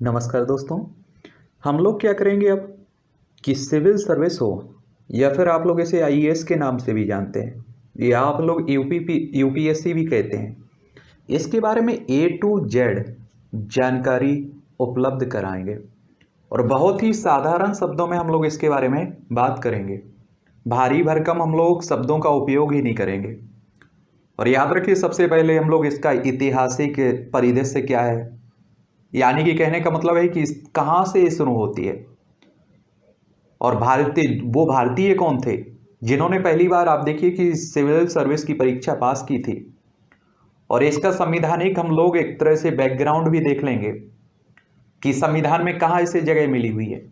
नमस्कार दोस्तों। हम लोग क्या करेंगे अब कि सिविल सर्विस हो या फिर आप लोग इसे आईएएस के नाम से भी जानते हैं या आप लोग यूपीएससी भी कहते हैं, इसके बारे में ए टू जेड जानकारी उपलब्ध कराएंगे और बहुत ही साधारण शब्दों में हम लोग इसके बारे में बात करेंगे। भारी भरकम हम लोग शब्दों का उपयोग ही नहीं करेंगे। और याद रखिए, सबसे पहले हम लोग इसका ऐतिहासिक परिदृश्य क्या है, यानी कि कहने का मतलब है कि कहाँ से ये शुरू होती है और भारतीय कौन थे जिन्होंने पहली बार आप देखिए कि सिविल सर्विस की परीक्षा पास की थी। और इसका संवैधानिक हम लोग एक तरह से बैकग्राउंड भी देख लेंगे कि संविधान में कहाँ इसे जगह मिली हुई है।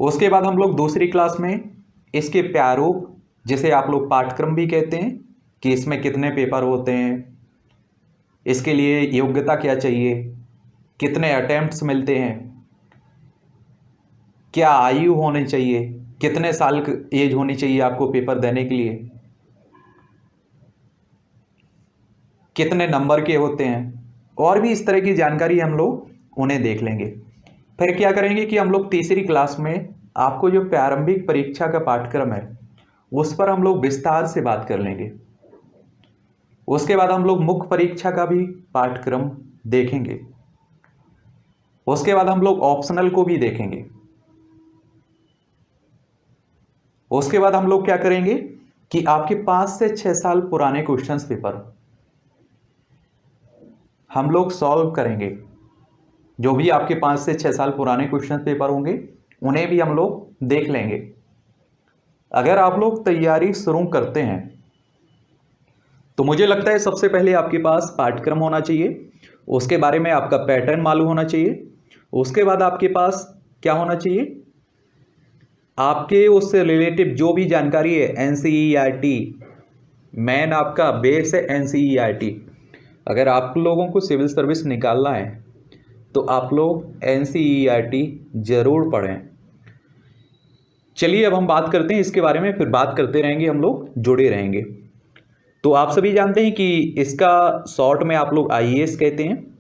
उसके बाद हम लोग दूसरी क्लास में इसके प्रारूप, जिसे आप लोग पाठ्यक्रम भी कहते हैं, कि इसमें कितने पेपर होते हैं, इसके लिए योग्यता क्या चाहिए, कितने अटेम्प्ट्स मिलते हैं, क्या आयु होनी चाहिए, कितने साल की एज होनी चाहिए आपको पेपर देने के लिए, कितने नंबर के होते हैं, और भी इस तरह की जानकारी हम लोग उन्हें देख लेंगे। फिर क्या करेंगे कि हम लोग तीसरी क्लास में आपको जो प्रारंभिक परीक्षा का पाठ्यक्रम है उस पर हम लोग विस्तार से बात कर लेंगे। उसके बाद हम लोग मुख्य परीक्षा का भी पाठ्यक्रम देखेंगे। उसके बाद हम लोग ऑप्शनल को भी देखेंगे। उसके बाद हम लोग क्या करेंगे कि आपके 5 से 6 साल पुराने क्वेश्चंस पेपर हम लोग सॉल्व करेंगे। जो भी आपके 5 से 6 साल पुराने क्वेश्चन पेपर होंगे उन्हें भी हम लोग देख लेंगे। अगर आप लोग तैयारी शुरू करते हैं तो मुझे लगता है सबसे पहले आपके पास पाठ्यक्रम होना चाहिए, उसके बारे में आपका पैटर्न मालूम होना चाहिए। उसके बाद आपके पास क्या होना चाहिए, आपके उससे रिलेटिव जो भी जानकारी है, एनसीईआरटी, मेन आपका बेस है एनसीईआरटी। अगर आप लोगों को सिविल सर्विस निकालना है तो आप लोग एनसीईआरटी जरूर पढ़ें। चलिए अब हम बात करते हैं इसके बारे में, फिर बात करते रहेंगे, हम लोग जुड़े रहेंगे। तो आप सभी जानते हैं कि इसका शॉर्ट में आप लोग आईएएस कहते हैं।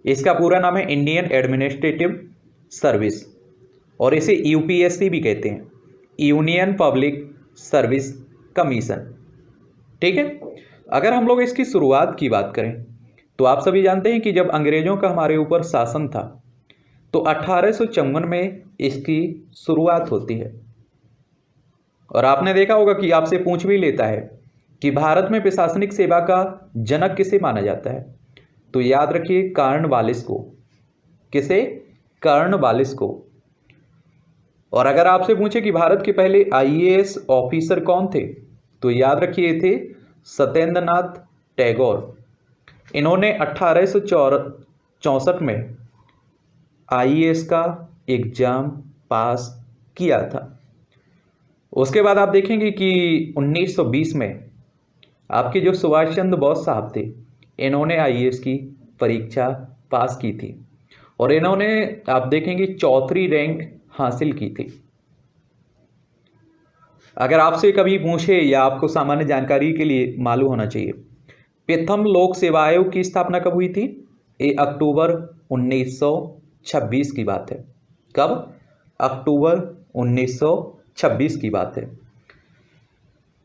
इसका पूरा नाम है इंडियन एडमिनिस्ट्रेटिव सर्विस, और इसे यूपीएससी भी कहते हैं, यूनियन पब्लिक सर्विस कमीशन। ठीक है। अगर हम लोग इसकी शुरुआत की बात करें तो आप सभी जानते हैं कि जब अंग्रेजों का हमारे ऊपर शासन था तो 1854 में इसकी शुरुआत होती है। और आपने देखा होगा कि आपसे पूछ भी लेता है कि भारत में प्रशासनिक सेवा का जनक किसे माना जाता है, तो याद रखिए कॉर्नवालिस को। किसे? कॉर्नवालिस को। और अगर आपसे पूछे कि भारत के पहले आईएएस ऑफिसर कौन थे, तो याद रखिए थे सत्येंद्रनाथ टैगोर। इन्होंने 1864 में आईएएस का एग्जाम पास किया था। उसके बाद आप देखेंगे कि 1920 में आपके जो सुभाष चंद्र बोस साहब थे, इन्होंने आईएएस की परीक्षा पास की थी और इन्होंने आप देखेंगे 4वीं रैंक हासिल की थी। अगर आपसे कभी पूछे या आपको सामान्य जानकारी के लिए मालूम होना चाहिए, प्रथम लोक सेवा आयोग की स्थापना कब हुई थी? ये अक्टूबर 1926 की बात है। कब? अक्टूबर 1926 की बात है।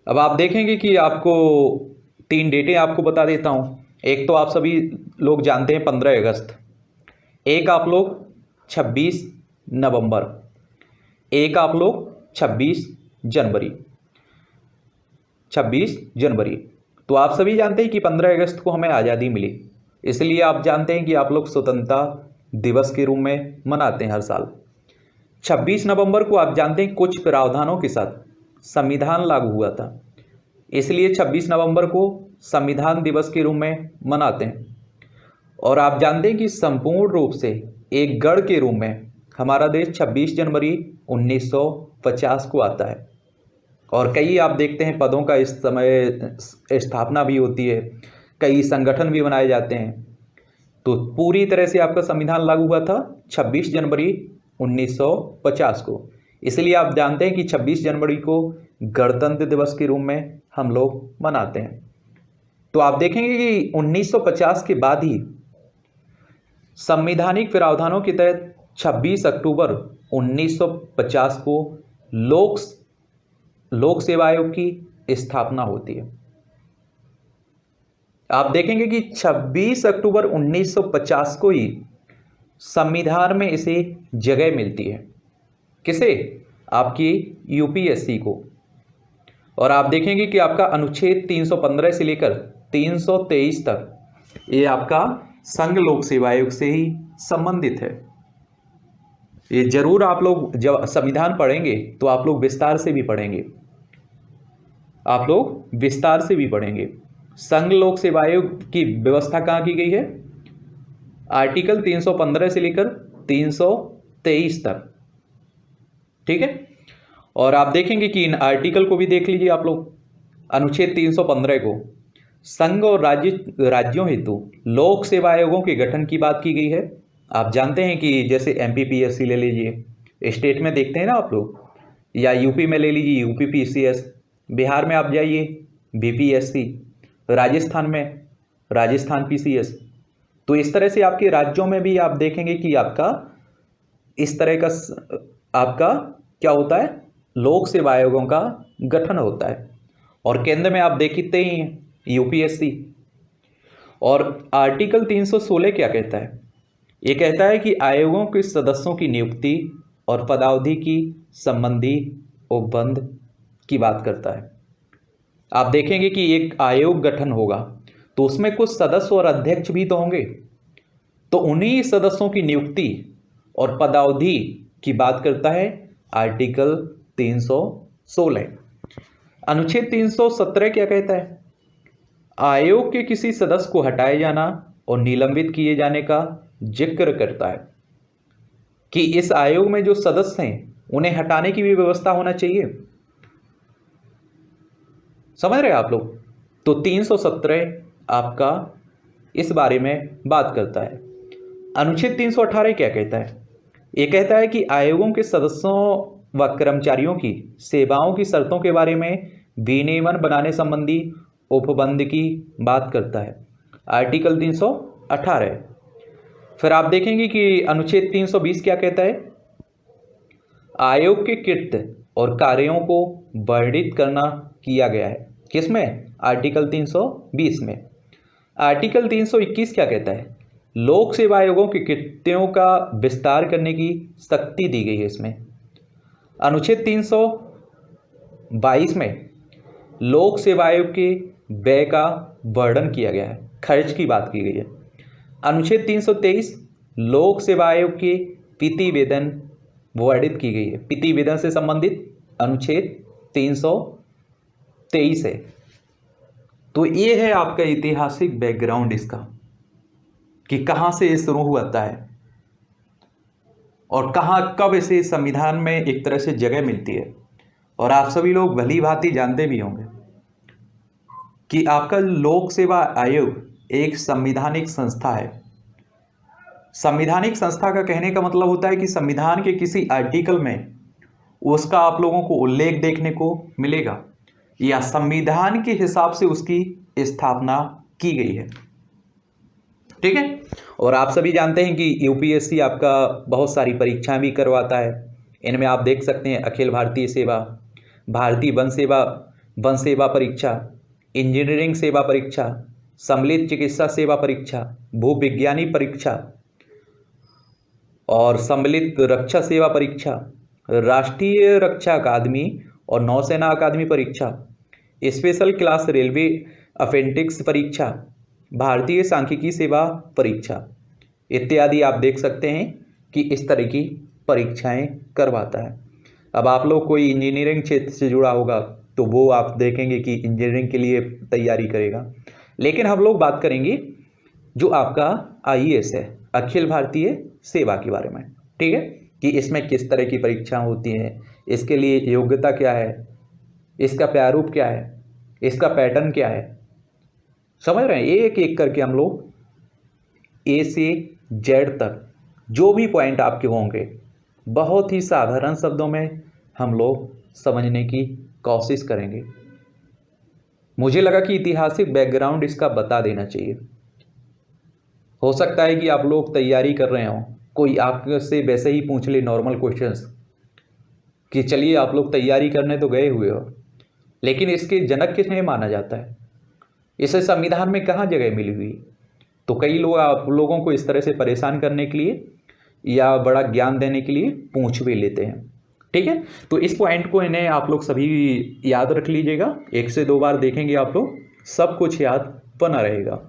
अब आप देखेंगे कि आपको 3 डेटें आपको बता देता हूं। एक तो आप सभी लोग जानते हैं 15 अगस्त, एक आप लोग 26 नवंबर, एक आप लोग 26 जनवरी। 26 जनवरी। तो आप सभी जानते हैं कि 15 अगस्त को हमें आज़ादी मिली, इसलिए आप जानते हैं कि आप लोग स्वतंत्रता दिवस के रूप में मनाते हैं हर साल। 26 नवंबर को आप जानते हैं कुछ प्रावधानों के साथ संविधान लागू हुआ था, इसलिए 26 नवंबर को संविधान दिवस के रूप में मनाते हैं। और आप जानते हैं कि संपूर्ण रूप से एक गण के रूप में हमारा देश 26 जनवरी 1950 को आता है। और कई आप देखते हैं पदों का इस समय स्थापना भी होती है, कई संगठन भी बनाए जाते हैं। तो पूरी तरह से आपका संविधान लागू हुआ था 26 जनवरी 1950 को, इसलिए आप जानते हैं कि 26 जनवरी को गणतंत्र दिवस के रूप में हम लोग मनाते हैं। तो आप देखेंगे कि 1950 के बाद ही संवैधानिक प्रावधानों के तहत 26 अक्टूबर 1950 को लोक सेवा आयोग की स्थापना होती है। आप देखेंगे कि 26 अक्टूबर 1950 को ही संविधान में इसे जगह मिलती है। किसे? आपकी यूपीएससी को। और आप देखेंगे कि आपका अनुच्छेद 315 से लेकर 323 तक ये आपका संघ लोक सेवा आयोग से ही संबंधित है। ये जरूर आप लोग जब संविधान पढ़ेंगे तो आप लोग विस्तार से भी पढ़ेंगे, संघ लोक सेवा आयोग की व्यवस्था कहाँ की गई है? आर्टिकल 315 से लेकर 323 तक। ठीक है। और आप देखेंगे कि इन आर्टिकल को भी देख लीजिए आप लोग। अनुच्छेद 315 को संघ और राज्यों हेतु लोक सेवा आयोगों के गठन की बात की गई है। आप जानते हैं कि जैसे एमपीपीएससी ले लीजिए, स्टेट में देखते हैं ना आप लोग, या यूपी में ले लीजिए यूपीपीसीएस, बिहार में आप जाइए बीपीएससी, राजस्थान में राजस्थान पीसीएस। तो इस तरह से आपके राज्यों में भी आप देखेंगे कि आपका इस तरह का आपका क्या होता है, लोक सेवा आयोगों का गठन होता है। और केंद्र में आप देखते ही हैं यूपीएससी। और आर्टिकल 316 क्या कहता है? ये कहता है कि आयोगों के सदस्यों की नियुक्ति और पदावधि की संबंधी उपबंध की बात करता है। आप देखेंगे कि एक आयोग गठन होगा तो उसमें कुछ सदस्य और अध्यक्ष भी तो होंगे, तो उन्हीं सदस्यों की नियुक्ति और पदावधि की बात करता है आर्टिकल 316। अनुच्छेद 317 क्या कहता है? आयोग के किसी सदस्य को हटाए जाना और निलंबित किए जाने का जिक्र करता है कि इस आयोग में जो सदस्य हैं उन्हें हटाने की भी व्यवस्था होना चाहिए। समझ रहे हैं आप लोग? तो 317 आपका इस बारे में बात करता है। अनुच्छेद 318 क्या कहता है? ये कहता है कि आयोगों के सदस्यों व कर्मचारियों की सेवाओं की शर्तों के बारे में विनियमन बनाने संबंधी उपबंध की बात करता है, आर्टिकल 318। फिर आप देखेंगे कि अनुच्छेद 320 क्या कहता है? आयोग के कृत्य और कार्यों को वर्णित करना किया गया है। किसमें? आर्टिकल 320 में। आर्टिकल 321 क्या कहता है? लोक सेवा आयोगों के कृत्यों का विस्तार करने की शक्ति दी गई है इसमें। अनुच्छेद 322 में लोक सेवा आयोग के व्यय का वर्णन किया गया है, खर्च की बात की गई है। अनुच्छेद 323 लोक सेवा आयोग के प्रतिवेदन वर्णित की गई है। प्रतिवेदन से संबंधित अनुच्छेद 323 है। तो ये है आपका ऐतिहासिक बैकग्राउंड इसका, कि कहाँ से ये शुरू हुआ है और कहाँ कब इसे संविधान में एक तरह से जगह मिलती है। और आप सभी लोग भली भांति जानते भी होंगे कि आपका लोक सेवा आयोग एक संवैधानिक संस्था है। संवैधानिक संस्था का कहने का मतलब होता है कि संविधान के किसी आर्टिकल में उसका आप लोगों को उल्लेख देखने को मिलेगा या संविधान के हिसाब से उसकी स्थापना की गई है। ठीक है। और आप सभी जानते हैं कि यूपीएससी आपका बहुत सारी परीक्षाएं भी करवाता है। इनमें आप देख सकते हैं अखिल भारतीय सेवा, भारतीय वन सेवा परीक्षा, इंजीनियरिंग सेवा परीक्षा, सम्मिलित चिकित्सा सेवा परीक्षा, भूविज्ञानी परीक्षा और सम्मिलित रक्षा सेवा परीक्षा, राष्ट्रीय रक्षा अकादमी और नौसेना अकादमी परीक्षा, स्पेशल क्लास रेलवे अपेंडिक्स परीक्षा, भारतीय सांख्यिकी सेवा परीक्षा इत्यादि आप देख सकते हैं कि इस तरह की परीक्षाएं करवाता है। अब आप लोग कोई इंजीनियरिंग क्षेत्र से जुड़ा होगा तो वो आप देखेंगे कि इंजीनियरिंग के लिए तैयारी करेगा, लेकिन हम लोग बात करेंगे जो आपका आईएएस है, अखिल भारतीय सेवा के बारे में। ठीक है, कि इसमें किस तरह की परीक्षा होती हैं, इसके लिए योग्यता क्या है, इसका प्रारूप क्या है, इसका पैटर्न क्या है। समझ रहे हैं? एक एक करके हम लोग ए से जेड तक जो भी पॉइंट आपके होंगे बहुत ही साधारण शब्दों में हम लोग समझने की कोशिश करेंगे। मुझे लगा कि ऐतिहासिक बैकग्राउंड इसका बता देना चाहिए। हो सकता है कि आप लोग तैयारी कर रहे हो, कोई आपसे वैसे ही पूछ ले नॉर्मल क्वेश्चंस कि चलिए आप लोग तैयारी करने तो गए हुए हो, लेकिन इसके जनक किसे माना जाता है, इसे संविधान में कहाँ जगह मिली हुई। तो कई लोग आप लोगों को इस तरह से परेशान करने के लिए या बड़ा ज्ञान देने के लिए पूछ भी लेते हैं। ठीक है, तो इस पॉइंट को इन्हें आप लोग सभी याद रख लीजिएगा, 1 से 2 बार देखेंगे आप लोग, सब कुछ याद बना रहेगा।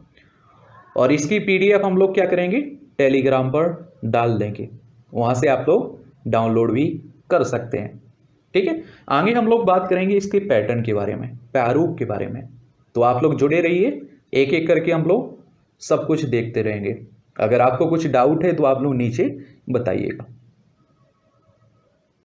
और इसकी PDF हम लोग क्या करेंगे, टेलीग्राम पर डाल देंगे, वहाँ से आप लोग डाउनलोड भी कर सकते हैं। ठीक है, आगे हम लोग बात करेंगे इसके पैटर्न के बारे में, प्रारूप के बारे में। तो आप लोग जुड़े रहिए, एक एक करके हम लोग सब कुछ देखते रहेंगे। अगर आपको कुछ डाउट है तो आप लोग नीचे बताइएगा।